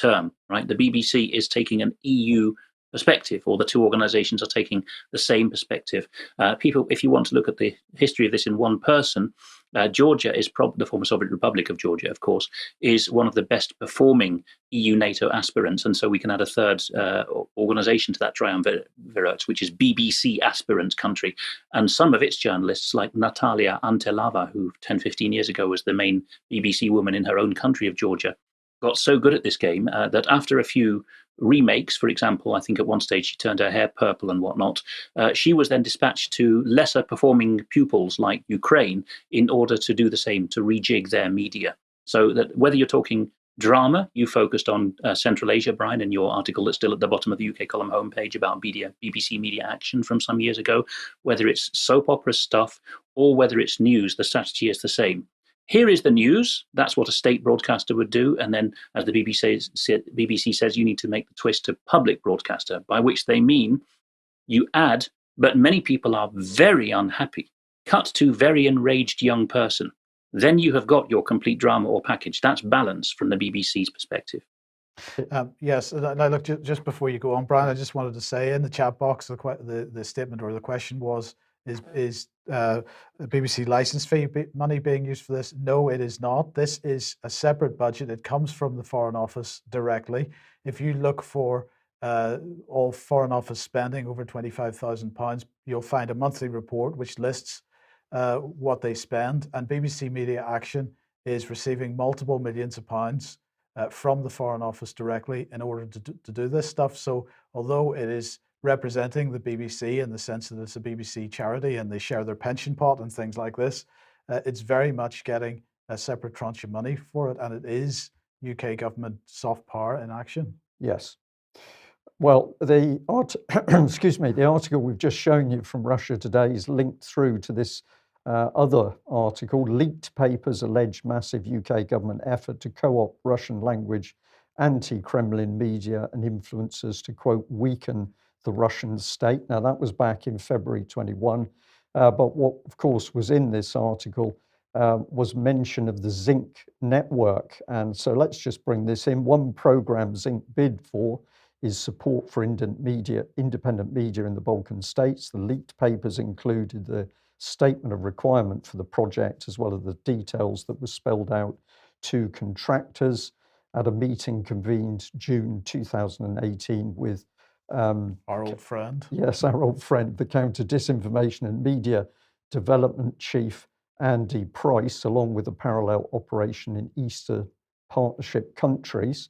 term, right? The BBC is taking an EU perspective, or the two organizations are taking the same perspective. People, if you want to look at the history of this in one person, Georgia is the former Soviet Republic of Georgia, of course, is one of the best performing EU NATO aspirants. And so we can add a third organization to that triumvirate, which is BBC aspirant country. And some of its journalists, like Natalia Antelava, who 10, 15 years ago was the main BBC woman in her own country of Georgia, got so good at this game that after a few remakes, for example, I think at one stage she turned her hair purple and whatnot, she was then dispatched to lesser performing pupils like Ukraine in order to do the same, to rejig their media. So that whether you're talking drama, you focused on Central Asia, Brian, in your article that's still at the bottom of the UK column homepage about BBC Media Action from some years ago, whether it's soap opera stuff or whether it's news, the strategy is the same. Here is the news. That's what a state broadcaster would do. And then, as the BBC says, you need to make the twist to public broadcaster, by which they mean you add, but many people are very unhappy. Cut to very enraged young person. Then you have got your complete drama or package. That's balance from the BBC's perspective. Yes, now look, just before you go on, Brian, I just wanted to say in the chat box, the statement or the question was, is BBC license fee money being used for this? No, it is not. This is a separate budget. It comes from the Foreign Office directly. If you look for all Foreign Office spending over £25,000, you'll find a monthly report which lists what they spend, and BBC Media Action is receiving multiple millions of pounds from the Foreign Office directly in order to do this stuff. So although it is representing the BBC in the sense that it's a BBC charity and they share their pension pot and things like this, it's very much getting a separate tranche of money for it, and it is UK government soft power in action. Yes. Well, the article we've just shown you from Russia Today is linked through to this other article, Leaked Papers Allege Massive UK Government Effort to Co-opt Russian Language Anti-Kremlin Media and Influencers to, quote, weaken the Russian state. Now, that was back in February 21, but what, of course, was in this article was mention of the Zinc network. And so let's just bring this in. One program Zinc bid for is support for independent media in the Balkan states. The leaked papers included the statement of requirement for the project, as well as the details that were spelled out to contractors at a meeting convened June 2018 with our old friend. Yes, our old friend, the Counter Disinformation and Media Development Chief, Andy Price, along with a parallel operation in Eastern Partnership countries.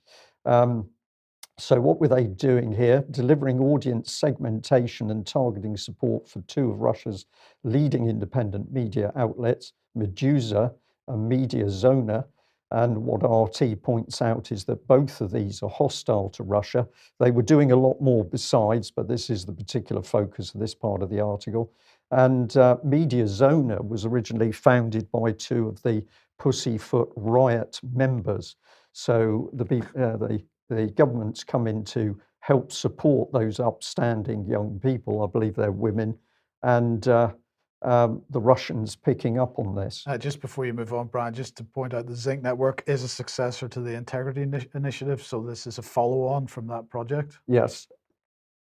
So what were they doing here? Delivering audience segmentation and targeting support for two of Russia's leading independent media outlets, Meduza and Mediazona. And what RT points out is that both of these are hostile to Russia. They were doing a lot more besides, but this is the particular focus of this part of the article. And Mediazona was originally founded by two of the Pussyfoot Riot members. So the government's come in to help support those upstanding young people. I believe they're women, and the Russians picking up on this. Just before you move on, Brian, just to point out, the Zinc Network is a successor to the Integrity Initiative, so this is a follow-on from that project. Yes,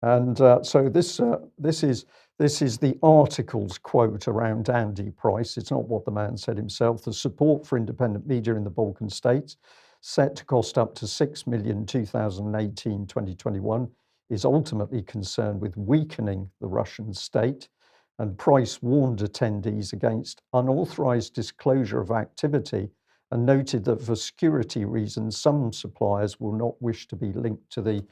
and so this is the article's quote around Andy Price. It's not what the man said himself. The support for independent media in the Balkan states, set to cost up to $6 million 2018-2021, is ultimately concerned with weakening the Russian state. And Price warned attendees against unauthorized disclosure of activity and noted that for security reasons, some suppliers will not wish to be linked to the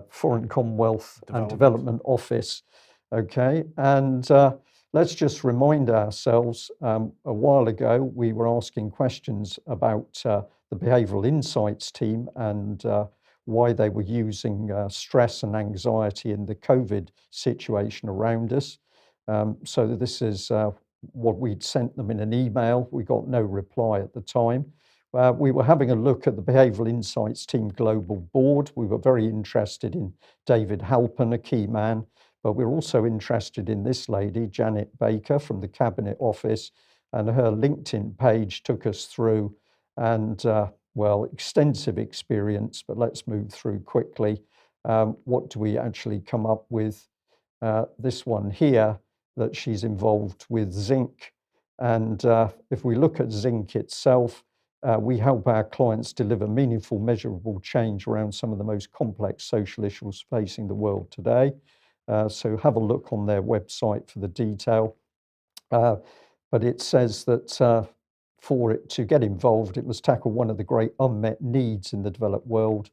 Foreign Commonwealth and Development Office. Okay, and let's just remind ourselves, a while ago, we were asking questions about the Behavioural Insights team and why they were using stress and anxiety in the COVID situation around us. So this is what we'd sent them in an email. We got no reply at the time. We were having a look at the Behavioural Insights team global board. We were very interested in David Halpern, a key man, but we're also interested in this lady, Janet Baker from the Cabinet Office, and her LinkedIn page took us through, and well, extensive experience, but let's move through quickly. What do we actually come up with? This one here, that she's involved with zinc. And if we look at zinc itself, we help our clients deliver meaningful, measurable change around some of the most complex social issues facing the world today. So have a look on their website for the detail. But it says that for it to get involved, it must tackle one of the great unmet needs in the developed world.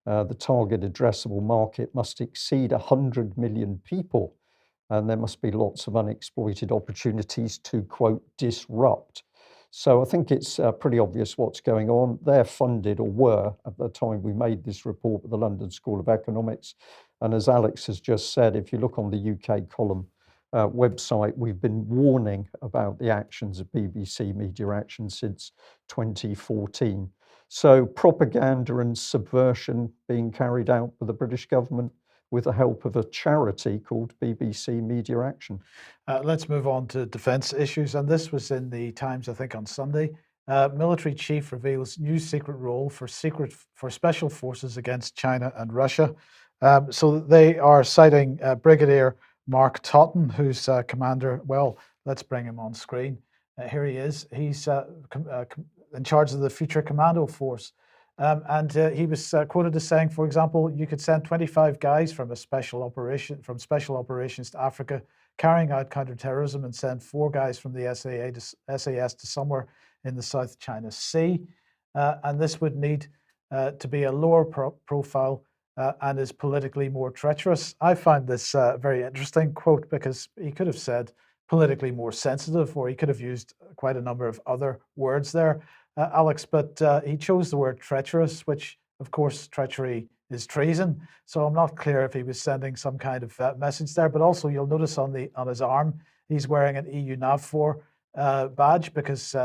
The target addressable market must exceed 100 million people, and there must be lots of unexploited opportunities to, quote, disrupt. So I think it's pretty obvious what's going on. They're funded, or were at the time we made this report, with the London School of Economics. And as Alex has just said, if you look on the UK column website, we've been warning about the actions of BBC Media Action since 2014. So propaganda and subversion being carried out by the British government with the help of a charity called BBC Media Action. Let's move on to defence issues, and this was in the Times, I think, on Sunday. Military chief reveals new secret role for special forces against China and Russia. So they are citing Brigadier Mark Totten, who's commander. Well, let's bring him on screen. Here he is. He's in charge of the Future Commando Force. And he was quoted as saying, for example, you could send 25 guys from special operations to Africa, carrying out counterterrorism, and send 4 guys from the SAS to somewhere in the South China Sea. And this would need to be a lower profile and is politically more treacherous. I find this a very interesting quote, because he could have said politically more sensitive, or he could have used quite a number of other words there, Alex, but he chose the word treacherous, which, of course, treachery is treason. So I'm not clear if he was sending some kind of message there. But also, you'll notice on his arm, he's wearing an EU NAVFOR badge, because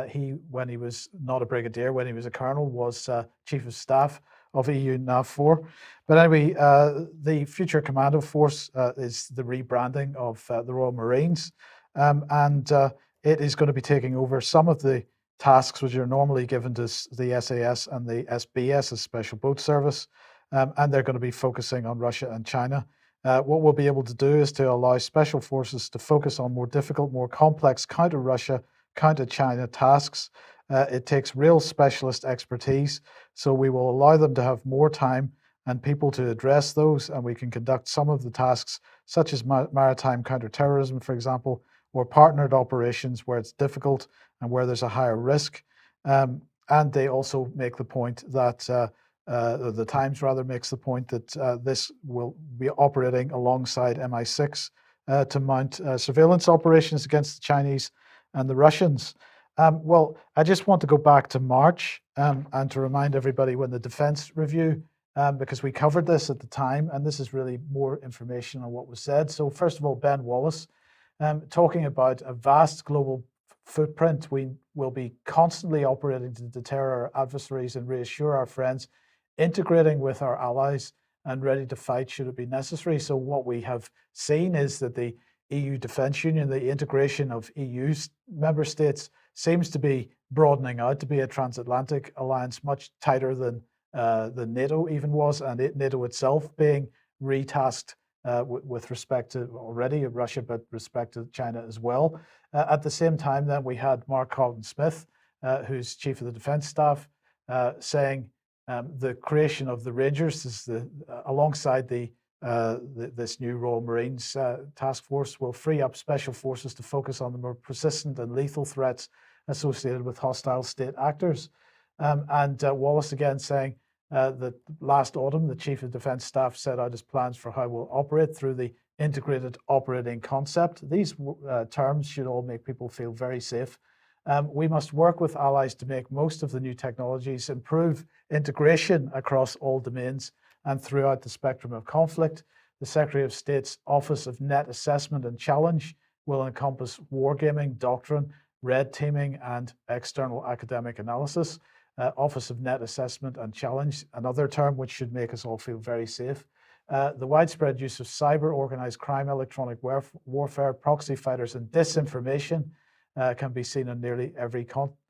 when he was not a brigadier, when he was a colonel, was chief of staff of EU NAVFOR. But anyway, the Future Commando Force is the rebranding of the Royal Marines, and it is going to be taking over some of the tasks which are normally given to the SAS and the SBS as Special Boat Service, and they're going to be focusing on Russia and China. What we'll be able to do is to allow special forces to focus on more difficult, more complex counter-Russia, counter-China tasks. It takes real specialist expertise, so we will allow them to have more time and people to address those, and we can conduct some of the tasks, such as maritime counter-terrorism, for example, or partnered operations where it's difficult and where there's a higher risk. And they also make the point that, the Times rather makes the point that this will be operating alongside MI6 to mount surveillance operations against the Chinese and the Russians. Well, I just want to go back to March and to remind everybody when the Defence Review, because we covered this at the time, and this is really more information on what was said. So first of all, Ben Wallace, talking about a vast global footprint, we will be constantly operating to deter our adversaries and reassure our friends, integrating with our allies and ready to fight should it be necessary. So what we have seen is that the EU Defence Union, the integration of EU member states, seems to be broadening out to be a transatlantic alliance, much tighter than NATO even was, and NATO itself being retasked with respect to already Russia, but respect to China as well. At the same time, then we had Mark Carleton-Smith, who's chief of the defence staff, saying the creation of the Rangers is alongside this new Royal Marines task force will free up special forces to focus on the more persistent and lethal threats associated with hostile state actors. And Wallace again saying that last autumn, the Chief of Defence Staff set out his plans for how we'll operate through the integrated operating concept. These terms should all make people feel very safe. We must work with allies to make most of the new technologies, improve integration across all domains and throughout the spectrum of conflict. The Secretary of State's Office of Net Assessment and Challenge will encompass wargaming, doctrine, red teaming, and external academic analysis. Office of Net Assessment and Challenge, another term which should make us all feel very safe. The widespread use of cyber, organized crime, electronic warfare, proxy fighters, and disinformation can be seen on nearly every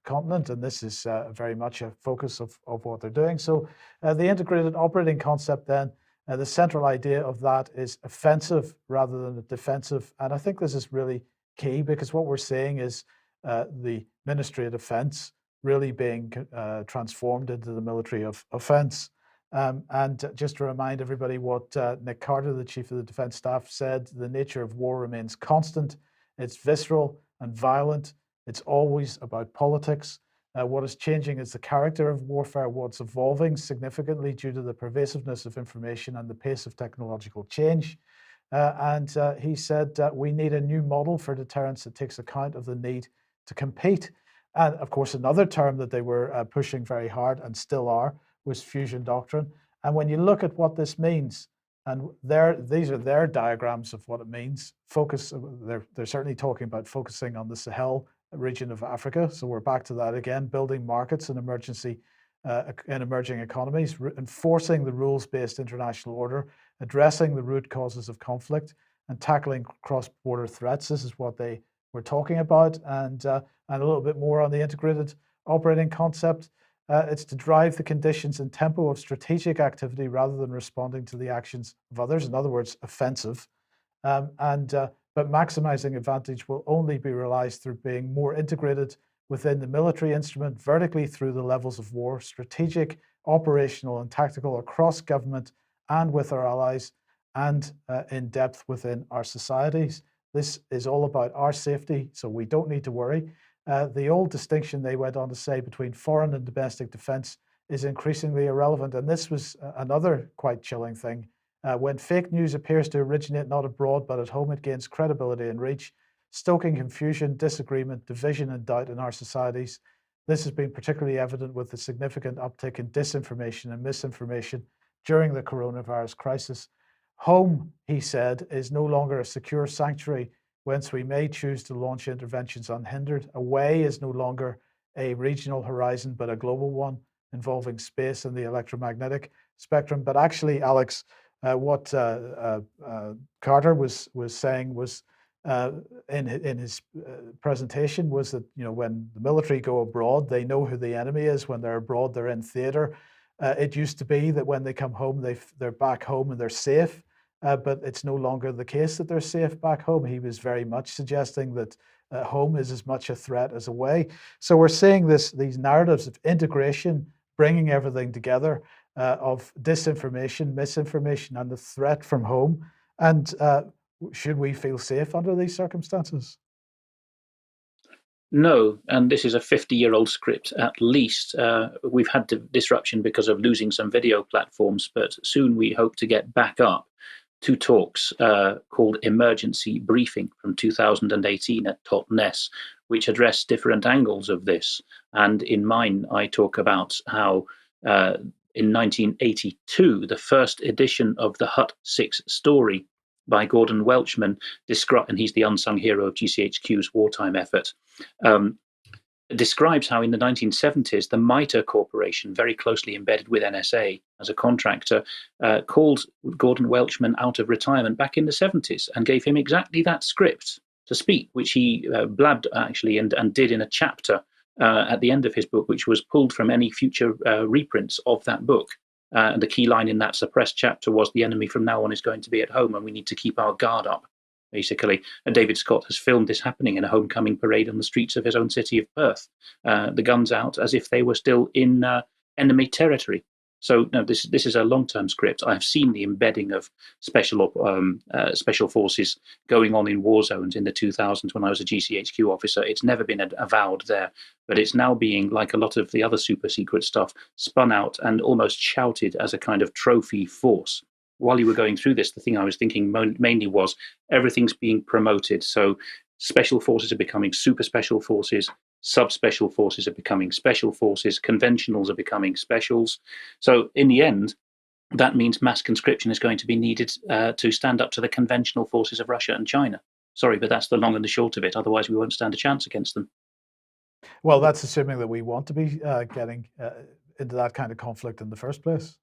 continent, and this is very much a focus of what they're doing. So the integrated operating concept then, the central idea of that is offensive rather than defensive. And I think this is really key, because what we're seeing is the Ministry of Defence really being transformed into the military of offence. And just to remind everybody what Nick Carter, the Chief of the Defence Staff, said, the nature of war remains constant. It's visceral and violent. It's always about politics. What is changing is the character of warfare. What's evolving significantly due to the pervasiveness of information and the pace of technological change. And he said we need a new model for deterrence that takes account of the need to compete. And of course, another term that they were pushing very hard, and still are, was fusion doctrine. And when you look at what this means, and these are their diagrams of what it means. They're certainly talking about focusing on the Sahel region of Africa. So we're back to that again, building markets in emerging economies, enforcing the rules-based international order, addressing the root causes of conflict, and tackling cross-border threats. This is what they were talking about, and a little bit more on the integrated operating concept. It's to drive the conditions and tempo of strategic activity rather than responding to the actions of others. In other words, offensive. But maximizing advantage will only be realized through being more integrated within the military instrument, vertically through the levels of war, strategic, operational, and tactical across government and with our allies, and in depth within our societies. This is all about our safety, so we don't need to worry. The old distinction, they went on to say, between foreign and domestic defense is increasingly irrelevant. And this was another quite chilling thing. When fake news appears to originate not abroad but at home, it gains credibility and reach, stoking confusion, disagreement, division, and doubt in our societies. This has been particularly evident with the significant uptick in disinformation and misinformation during the coronavirus crisis. Home, he said, is no longer a secure sanctuary whence we may choose to launch interventions unhindered. Away is no longer a regional horizon, but a global one involving space and the electromagnetic spectrum. But actually, Alex, what Carter was saying was in his presentation was that, you know, when the military go abroad, they know who the enemy is. When they're abroad, they're in theater. It used to be that when they come home, they're back home and they're safe. But it's no longer the case that they're safe back home. He was very much suggesting that home is as much a threat as away. So we're seeing these narratives of integration, bringing everything together, of disinformation, misinformation, and the threat from home. And should we feel safe under these circumstances? No, and this is a 50-year-old script at least. We've had disruption because of losing some video platforms, but soon we hope to get back up. 2 talks called Emergency Briefing from 2018 at Totnes, which address different angles of this. And in mine, I talk about how in 1982, the first edition of the Hut 6 story by Gordon Welchman, and he's the unsung hero of GCHQ's wartime effort, describes how in the 1970s, the MITRE Corporation, very closely embedded with NSA as a contractor, called Gordon Welchman out of retirement back in the 70s and gave him exactly that script to speak, which he blabbed actually and did in a chapter at the end of his book, which was pulled from any future reprints of that book. And the key line in that suppressed chapter was, "The enemy from now on is going to be at home and we need to keep our guard up," basically. And David Scott has filmed this happening in a homecoming parade on the streets of his own city of Perth. The guns out as if they were still in enemy territory. So no, this is a long-term script. I've seen the embedding of special forces going on in war zones in the 2000s when I was a GCHQ officer. It's never been avowed there, but it's now being, like a lot of the other super secret stuff, spun out and almost shouted as a kind of trophy force. While you were going through this, the thing I was thinking mainly was everything's being promoted. So special forces are becoming super special forces. Subspecial forces are becoming special forces, conventionals are becoming specials. So in the end, that means mass conscription is going to be needed to stand up to the conventional forces of Russia and China. Sorry, but that's the long and the short of it. Otherwise, we won't stand a chance against them. Well, that's assuming that we want to be getting into that kind of conflict in the first place.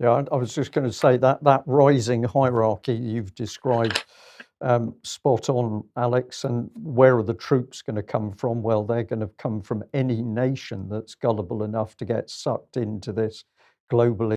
Yeah, I was just going to say that rising hierarchy you've described spot on, Alex. And where are the troops going to come from? Well, they're going to come from any nation that's gullible enough to get sucked into this global